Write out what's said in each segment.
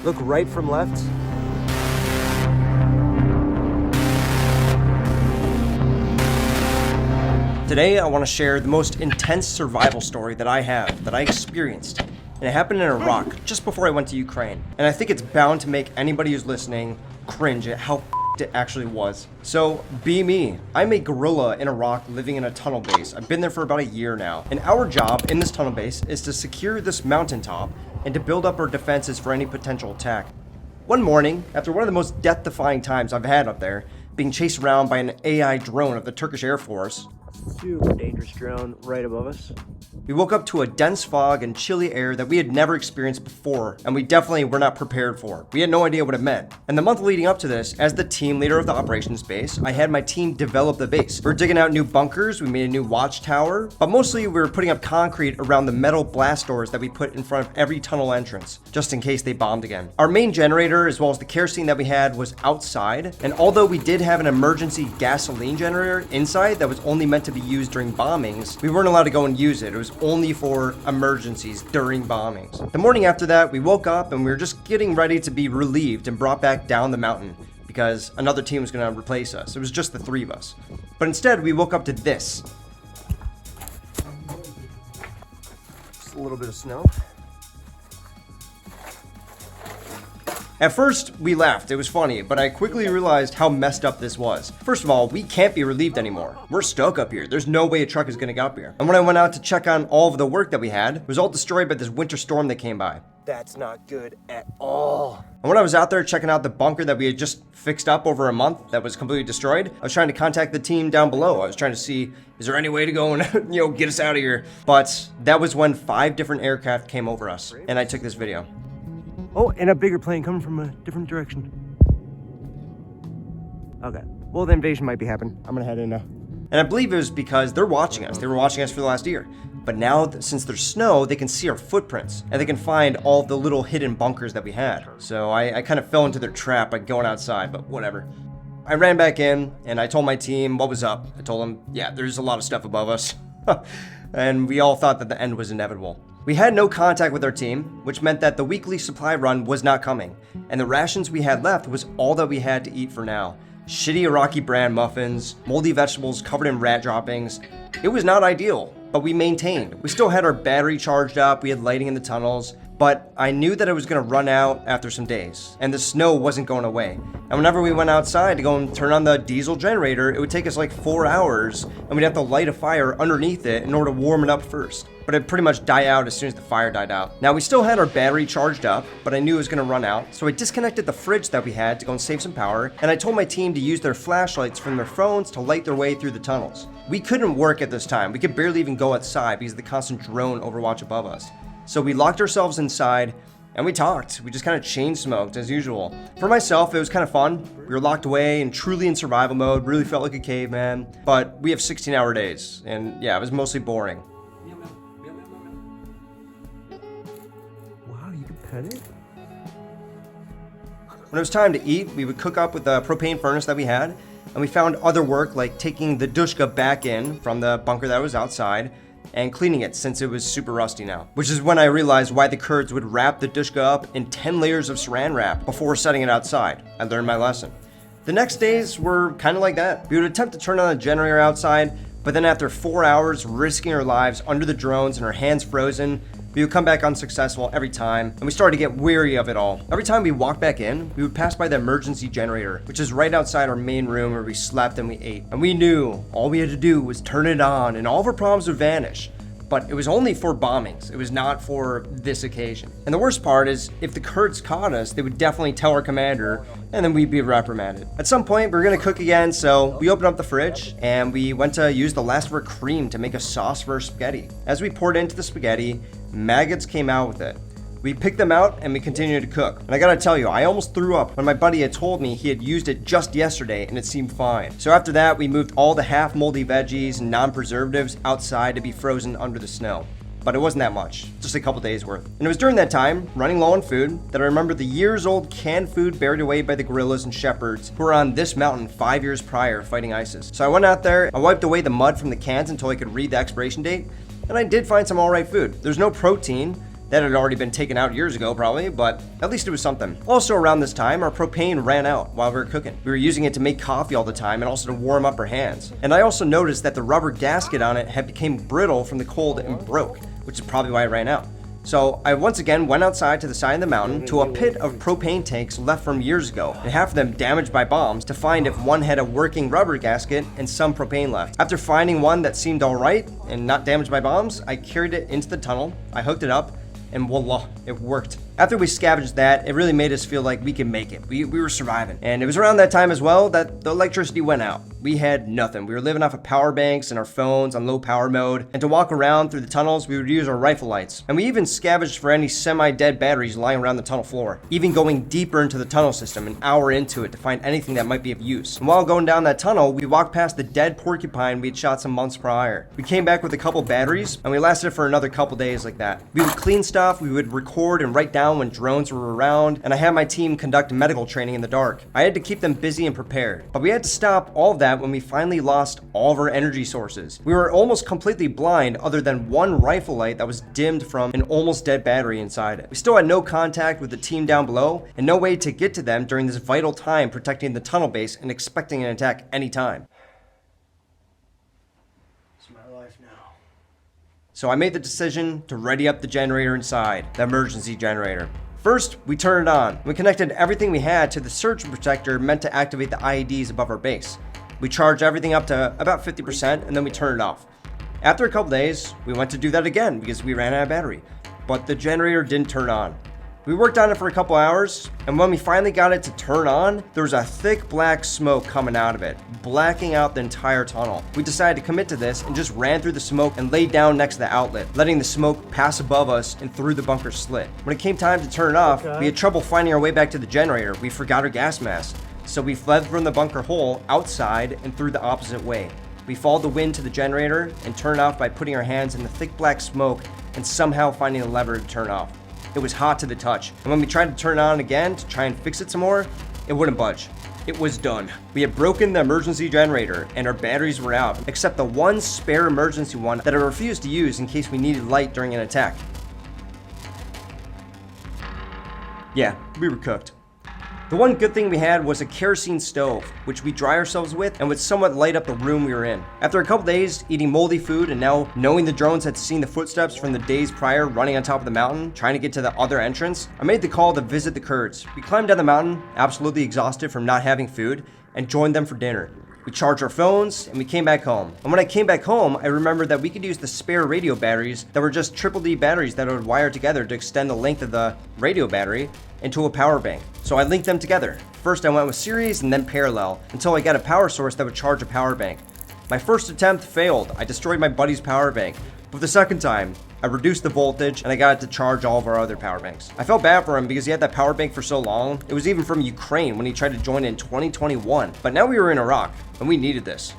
Look right from left. Today, I want to share the most intense survival story that I experienced. And it happened in Iraq, just before I went to Ukraine. And I think it's bound to make anybody who's listening cringe at how it actually was. So, be me. I'm a guerrilla in Iraq living in a tunnel base. I've been there for about a year now. And our job in this tunnel base is to secure this mountaintop and to build up our defenses for any potential attack. One morning, after one of the most death-defying times I've had up there, being chased around by an AI drone of the Turkish Air Force, super dangerous drone right above us, we woke up to a dense fog and chilly air that we had never experienced before, and we definitely were not prepared for. We had no idea what it meant. And the month leading up to this, as the team leader of the operations base, I had my team develop the base. We were digging out new bunkers, we made a new watchtower, but mostly we were putting up concrete around the metal blast doors that we put in front of every tunnel entrance, just in case they bombed again. Our main generator, as well as the kerosene that we had, was outside, and although we did have an emergency gasoline generator inside that was only meant to be used during bombings, we weren't allowed to go and use it. It was only for emergencies during bombings. The morning after that, we woke up and we were just getting ready to be relieved and brought back down the mountain because another team was going to replace us. It was just the three of us. But instead, we woke up to this. Just a little bit of snow. At first, we laughed, it was funny, but I quickly realized how messed up this was. First of all, we can't be relieved anymore. We're stuck up here. There's no way a truck is gonna get up here. And when I went out to check on all of the work that we had, it was all destroyed by this winter storm that came by. That's not good at all. And when I was out there checking out the bunker that we had just fixed up over a month that was completely destroyed, I was trying to contact the team down below. I was trying to see, is there any way to go and, get us out of here? But that was when 5 different aircraft came over us, and I took this video. Oh, and a bigger plane coming from a different direction. Okay. Well, the invasion might be happening. I'm gonna head in now. And I believe it was because they're watching us. They were watching us for the last year. But now, since there's snow, they can see our footprints. And they can find all the little hidden bunkers that we had. So I kind of fell into their trap by going outside, but whatever. I ran back in, and I told my team what was up. I told them, yeah, there's a lot of stuff above us. And we all thought that the end was inevitable. We had no contact with our team, which meant that the weekly supply run was not coming, and the rations we had left was all that we had to eat for now. Shitty Iraqi brand muffins, moldy vegetables covered in rat droppings. It was not ideal, but we maintained. We still had our battery charged up, we had lighting in the tunnels, but I knew that it was gonna run out after some days, and the snow wasn't going away. And whenever we went outside to go and turn on the diesel generator, it would take us like 4 hours, and we'd have to light a fire underneath it in order to warm it up first. But it'd pretty much die out as soon as the fire died out. Now, we still had our battery charged up, but I knew it was gonna run out, so I disconnected the fridge that we had to go and save some power, and I told my team to use their flashlights from their phones to light their way through the tunnels. We couldn't work at this time. We could barely even go outside because of the constant drone overwatch above us. So we locked ourselves inside, and we talked. We just kind of chain smoked as usual. For myself, it was kind of fun. We were locked away and truly in survival mode, really felt like a caveman. But we have 16-hour days, and yeah, it was mostly boring. Wow, you can pet it? When it was time to eat, we would cook up with the propane furnace that we had, and we found other work like taking the dushka back in from the bunker that was outside, and cleaning it since it was super rusty now. Which is when I realized why the Kurds would wrap the dushka up in 10 layers of saran wrap before setting it outside. I learned my lesson. The next days were kind of like that. We would attempt to turn on the generator outside, but then after 4 hours risking our lives under the drones and our hands frozen, we would come back unsuccessful every time, and we started to get weary of it all. Every time we walked back in, we would pass by the emergency generator, which is right outside our main room where we slept and we ate. And we knew all we had to do was turn it on and all of our problems would vanish. But it was only for bombings. It was not for this occasion. And the worst part is, if the Kurds caught us, they would definitely tell our commander, and then we'd be reprimanded. At some point, we were gonna cook again, so we opened up the fridge, and we went to use the last of our cream to make a sauce for our spaghetti. As we poured into the spaghetti, maggots came out with it. We picked them out and we continued to cook. And I gotta tell you, I almost threw up when my buddy had told me he had used it just yesterday and it seemed fine. So after that, we moved all the half moldy veggies and non-preservatives outside to be frozen under the snow. But it wasn't that much, just a couple days worth. And it was during that time, running low on food, that I remembered the years-old canned food buried away by the guerrillas and shepherds who were on this mountain 5 years prior fighting ISIS. So I went out there, I wiped away the mud from the cans until I could read the expiration date, and I did find some alright food. There's no protein, That had already been taken out years ago probably, but at least it was something. Also around this time, our propane ran out while we were cooking. We were using it to make coffee all the time and also to warm up our hands. And I also noticed that the rubber gasket on it had become brittle from the cold and broke, which is probably why it ran out. So I once again went outside to the side of the mountain to a pit of propane tanks left from years ago, and half of them damaged by bombs, to find if one had a working rubber gasket and some propane left. After finding one that seemed alright and not damaged by bombs, I carried it into the tunnel, I hooked it up, and voila, it worked. After we scavenged that, it really made us feel like we could make it. We were surviving. And it was around that time as well that the electricity went out. We had nothing. We were living off of power banks and our phones on low power mode. And to walk around through the tunnels, we would use our rifle lights. And we even scavenged for any semi-dead batteries lying around the tunnel floor. Even going deeper into the tunnel system, an hour into it, to find anything that might be of use. And while going down that tunnel, we walked past the dead porcupine we had shot some months prior. We came back with a couple batteries, and we lasted for another couple days like that. We would clean stuff, we would record and write down when drones were around, and I had my team conduct medical training in the dark. I had to keep them busy and prepared. But we had to stop all of that when we finally lost all of our energy sources. We were almost completely blind other than one rifle light that was dimmed from an almost dead battery inside it. We still had no contact with the team down below and no way to get to them during this vital time protecting the tunnel base and expecting an attack anytime. It's my life now. So I made the decision to ready up the generator inside, the emergency generator. First, we turned it on. We connected everything we had to the surge protector meant to activate the IEDs above our base. We charged everything up to about 50% and then we turned it off. After a couple days, we went to do that again because we ran out of battery, but the generator didn't turn on. We worked on it for a couple hours, and when we finally got it to turn on, there was a thick black smoke coming out of it, blacking out the entire tunnel. We decided to commit to this and just ran through the smoke and laid down next to the outlet, letting the smoke pass above us and through the bunker slit. When it came time to turn it off, we had trouble finding our way back to the generator. We forgot our gas mask, so we fled from the bunker hole outside and through the opposite way. We followed the wind to the generator and turned off by putting our hands in the thick black smoke and somehow finding a lever to turn off. It was hot to the touch, and when we tried to turn it on again to try and fix it some more, it wouldn't budge. It was done. We had broken the emergency generator and our batteries were out, except the one spare emergency one that I refused to use in case we needed light during an attack. Yeah, we were cooked. The one good thing we had was a kerosene stove, which we dry ourselves with and would somewhat light up the room we were in. After a couple days eating moldy food and now knowing the drones had seen the footsteps from the days prior running on top of the mountain, trying to get to the other entrance, I made the call to visit the Kurds. We climbed down the mountain, absolutely exhausted from not having food, and joined them for dinner. We charged our phones and we came back home. And when I came back home, I remembered that we could use the spare radio batteries that were just triple D batteries that I would wire together to extend the length of the radio battery into a power bank. So I linked them together. First I went with series and then parallel until I got a power source that would charge a power bank. My first attempt failed. I destroyed my buddy's power bank. But the second time, I reduced the voltage and I got it to charge all of our other power banks. I felt bad for him because he had that power bank for so long. It was even from Ukraine when he tried to join in 2021. But now we were in Iraq and we needed this.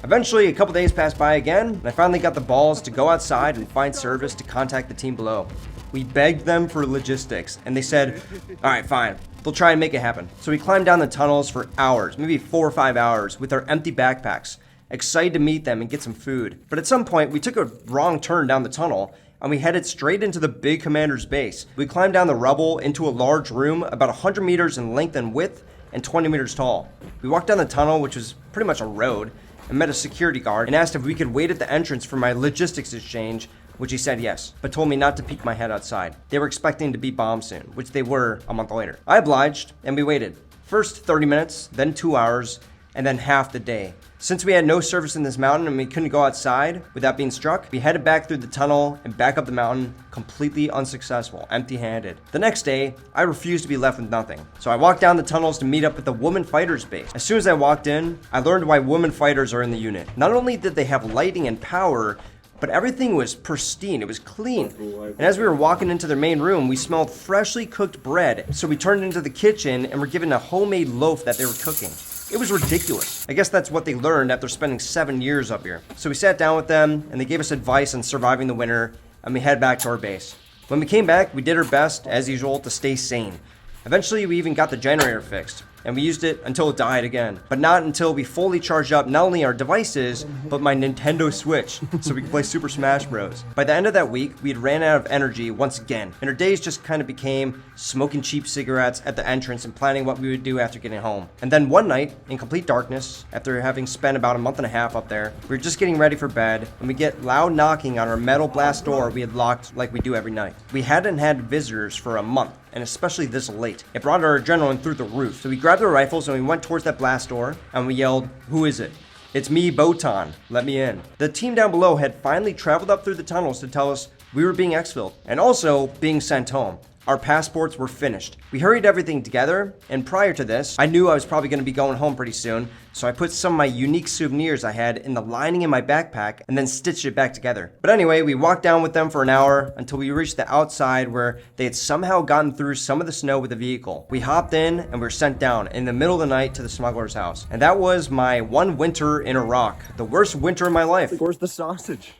Eventually, a couple days passed by again, and I finally got the balls to go outside and find service to contact the team below. We begged them for logistics, and they said, all right, fine, they'll try and make it happen. So we climbed down the tunnels for hours, maybe 4 or 5 hours, with our empty backpacks, excited to meet them and get some food. But at some point, we took a wrong turn down the tunnel, and we headed straight into the big commander's base. We climbed down the rubble into a large room about 100 meters in length and width and 20 meters tall. We walked down the tunnel, which was pretty much a road, and met a security guard and asked if we could wait at the entrance for my logistics exchange, which he said yes, but told me not to peek my head outside. They were expecting to be bombed soon, which they were a month later. I obliged, and we waited. First 30 minutes, then 2 hours, and then half the day. Since we had no service in this mountain and we couldn't go outside without being struck, we headed back through the tunnel and back up the mountain, completely unsuccessful, empty-handed. The next day, I refused to be left with nothing. So I walked down the tunnels to meet up with the woman fighters base. As soon as I walked in, I learned why women fighters are in the unit. Not only did they have lighting and power, but everything was pristine, it was clean. And as we were walking into their main room, we smelled freshly cooked bread. So we turned into the kitchen and were given a homemade loaf that they were cooking. It was ridiculous. I guess that's what they learned after spending 7 years up here. So we sat down with them and they gave us advice on surviving the winter and we head back to our base. When we came back, we did our best, as usual, to stay sane. Eventually, we even got the generator fixed. and we used it until it died again. But not until we fully charged up not only our devices, but my Nintendo Switch, so we could play Super Smash Bros. By the end of that week, we had ran out of energy once again, and our days just kind of became smoking cheap cigarettes at the entrance and planning what we would do after getting home. And then one night, in complete darkness, after having spent about a month and a half up there, we were just getting ready for bed, and we get loud knocking on our metal blast door we had locked like we do every night. We hadn't had visitors for a month, and especially this late. It brought our adrenaline through the roof. So we grabbed our rifles and we went towards that blast door, and we yelled, "Who is it?" "It's me, Botan. Let me in." The team down below had finally traveled up through the tunnels to tell us we were being exfilled, and also being sent home. Our passports were finished. We hurried everything together, and prior to this, I knew I was probably going to be going home pretty soon, so I put some of my unique souvenirs I had in the lining in my backpack and then stitched it back together. But anyway, we walked down with them for an hour until we reached the outside where they had somehow gotten through some of the snow with a vehicle. We hopped in and were sent down in the middle of the night to the smuggler's house. And that was my one winter in Iraq, the worst winter of my life. Where's the sausage?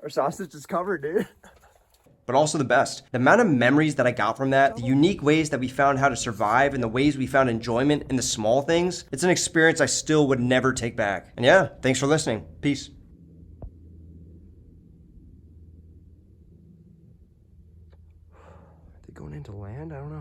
Our sausage is covered, dude. But also the best. The amount of memories that I got from that, the unique ways that we found how to survive, and the ways we found enjoyment in the small things, it's an experience I still would never take back. And yeah, thanks for listening. Peace. Are they going into land? I don't know.